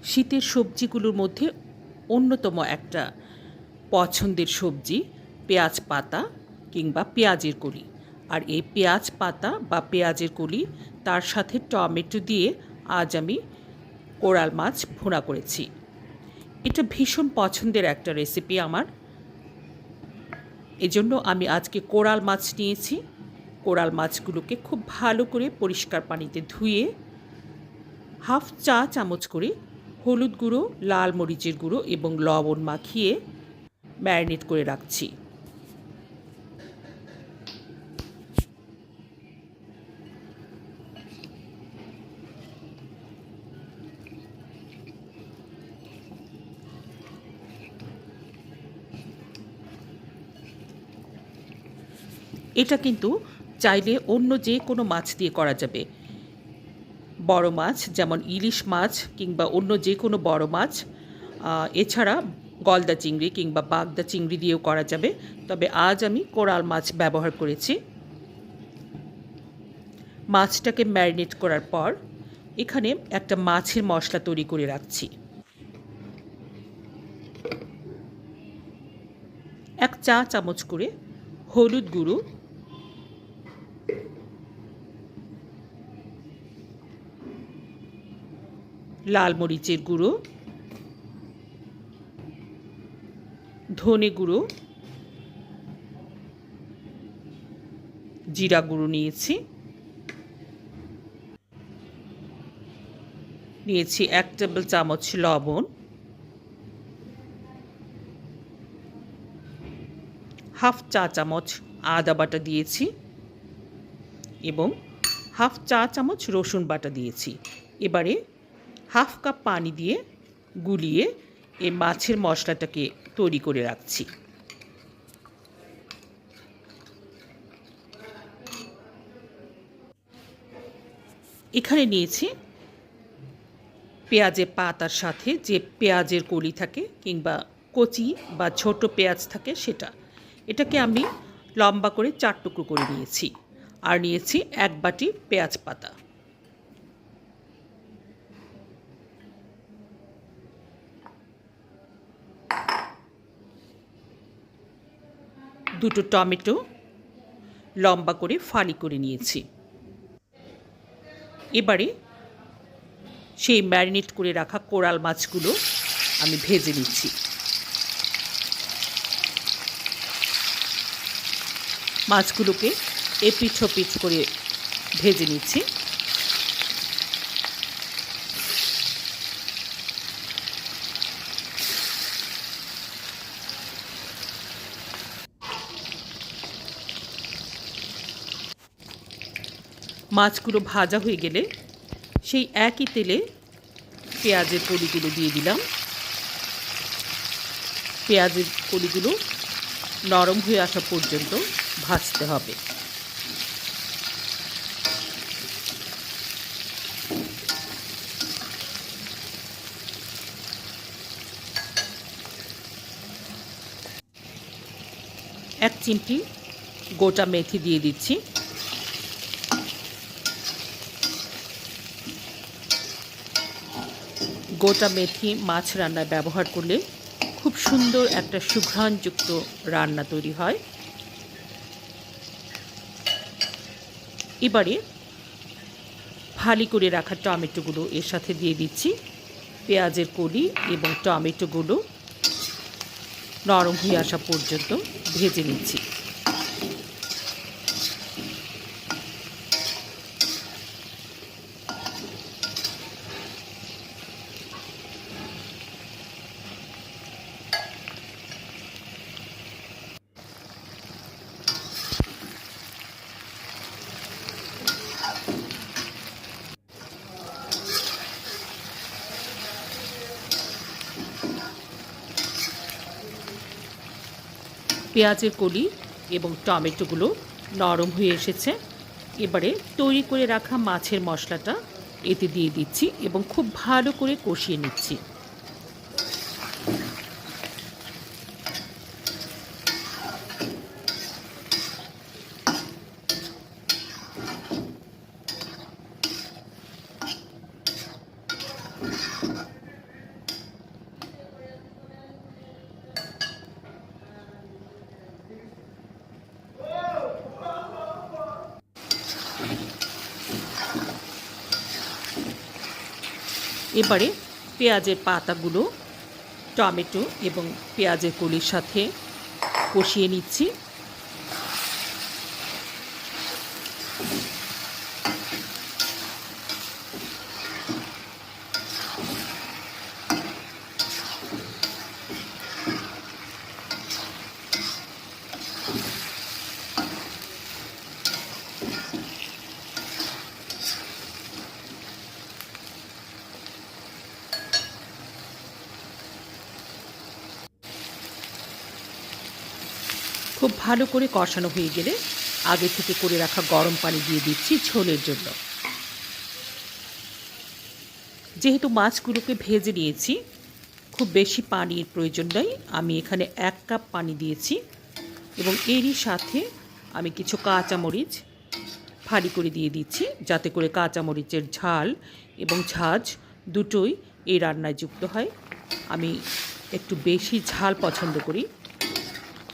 শীতের সবজিগুলোর মধ্যে অন্যতম একটা পছন্দের সবজি পেঁয়াজ পাতা কিংবা পেঁয়াজের কলি। আর এই পেঁয়াজ পাতা বা পেঁয়াজের কলি তার সাথে টমেটো দিয়ে আজ আমি কোরাল মাছ ভুনা করেছি। এটা ভীষণ পছন্দের একটা রেসিপি আমার। এজন্য আমি আজকে কোরাল মাছ নিয়েছি। কোরাল মাছগুলোকে খুব ভালো করে পরিষ্কার পানিতে ধুয়ে হাফ চা চামচ করে হলুদ গুঁড়ো, লাল মরিচের গুঁড়ো এবং লবণ মাখিয়ে ম্যারিনেট করে রাখছি। এটা কিন্তু চাইলে অন্য যে কোনো মাছ দিয়ে করা যাবে। বড় মাছ যেমন ইলিশ মাছ কিংবা অন্য যে কোনো বড় মাছ, এছাড়া গলদা চিংড়ি কিংবা বাগদা চিংড়ি দিয়েও করা যাবে। তবে আজ আমি কোরাল মাছ ব্যবহার করেছি। মাছটাকে ম্যারিনেট করার পর এখানে একটা মাছের মশলা তৈরি করে রাখছি। 1 চা চামচ করে হলুদ গুঁড়ো, লাল মরিচের গুঁড়ো, ধনে গুঁড়ো, জিরা গুঁড়ো নিয়েছি 1 টেবিল চামচ লবণ, হাফ চা চামচ আদা বাটা দিয়েছি এবং হাফ চা চামচ রসুন বাটা দিয়েছি। এবারে হাফ কাপ পানি দিয়ে গুলিয়ে এই মাছের মশলাটাকে তৈরি করে রাখছি। এখানে নিয়েছি পেঁয়াজের পাতার সাথে যে পেঁয়াজের কলি থাকে কিংবা কচি বা ছোট পেঁয়াজ থাকে সেটা। এটাকে আমি লম্বা করে 4 টুকরো করে নিয়েছি। আর নিয়েছি 1 বাটি পেঁয়াজ পাতা। দুটো টমেটো লম্বা করে ফালি করে নিয়েছি। এবারে সেই ম্যারিনেট করে রাখা কোরাল মাছগুলো আমি ভেজে নিচ্ছি। মাছগুলোকে এপিঠ ওপিঠ করে ভেজে নিচ্ছি। মাছগুলো ভাজা হয়ে গেলে সেই একই তেলে পেঁয়াজের কলিগুলো দিয়ে দিলাম। পেঁয়াজের কলিগুলো নরম হয়ে আসা পর্যন্ত ভাজতে হবে। এক চিমটি গোটা মেথি দিয়ে দিচ্ছি। গোটা মেথি মাছ রান্নায় ব্যবহার করলে খুব সুন্দর একটা সুঘ্রাণযুক্ত রান্না তৈরি হয়। এবারে ফালি করে রাখা টমেটোগুলো এর সাথে দিয়ে দিচ্ছি। পেঁয়াজের কলি এবং টমেটোগুলো নরম হয়ে আসা পর্যন্ত ভেজে নিচ্ছি। পেঁয়াজের কলি এবং টমেটোগুলো নরম হয়ে এসেছে। এবারে তৈরি করে রাখা মাছের মশলাটা এতে দিয়ে দিচ্ছি এবং খুব ভালো করে কষিয়ে নিচ্ছি। এবারে পেঁয়াজের পাতাগুলো টমেটো এবং পেঁয়াজের কলির সাথে কষিয়ে নিচ্ছি। খুব ভালো করে কষানো হয়ে গেলে আগে থেকে করে রাখা গরম পানি দিয়ে দিচ্ছি ঝোলের জন্য। যেহেতু মাছগুলোকে ভেজে নিয়েছি, খুব বেশি পানির প্রয়োজন নেই। আমি এখানে 1 কাপ পানি দিয়েছি এবং এরই সাথে আমি কিছু কাঁচামরিচ ফালি করে দিয়ে দিচ্ছি, যাতে করে কাঁচামরিচের ঝাল এবং ঝাঁঝ দুটোই এই রান্নায় যুক্ত হয়। আমি একটু বেশি ঝাল পছন্দ করি।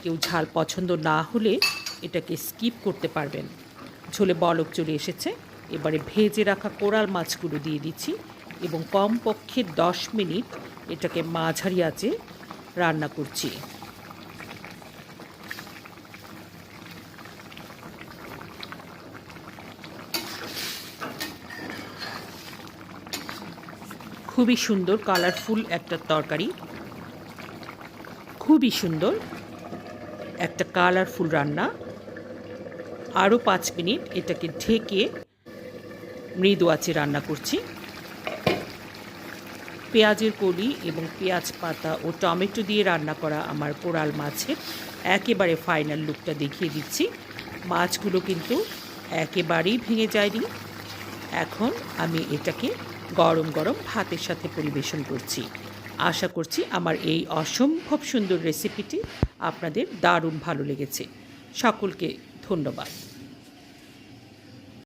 কেউ ঝাল পছন্দ না হলে এটাকে স্কিপ করতে পারবেন। ঝোলে বলক চলে এসেছে। এবারে ভেজে রাখা কোরাল মাছগুলো দিয়ে দিচ্ছি এবং কমপক্ষে 10 মিনিট এটাকে মাঝারি আঁচে রান্না করছি। খুবই সুন্দর কালারফুল একটা তরকারি, খুবই সুন্দর একটা কালারফুল রান্না। আরও 5 মিনিট এটাকে ঢেকে মৃদু আঁচে রান্না করছি। পেঁয়াজের কলি এবং পেঁয়াজ পাতা ও টমেটো দিয়ে রান্না করা আমার কোরাল মাছের একেবারে ফাইনাল লুকটা দেখিয়ে দিচ্ছি। মাছগুলো কিন্তু একেবারেই ভেঙে যায়নি। এখন আমি এটাকে গরম গরম ভাতের সাথে পরিবেশন করছি। আশা করছি আমার এই অসম্ভব সুন্দর রেসিপিটি আপনাদের দারুণ ভালো লেগেছে। সকলকে ধন্যবাদ।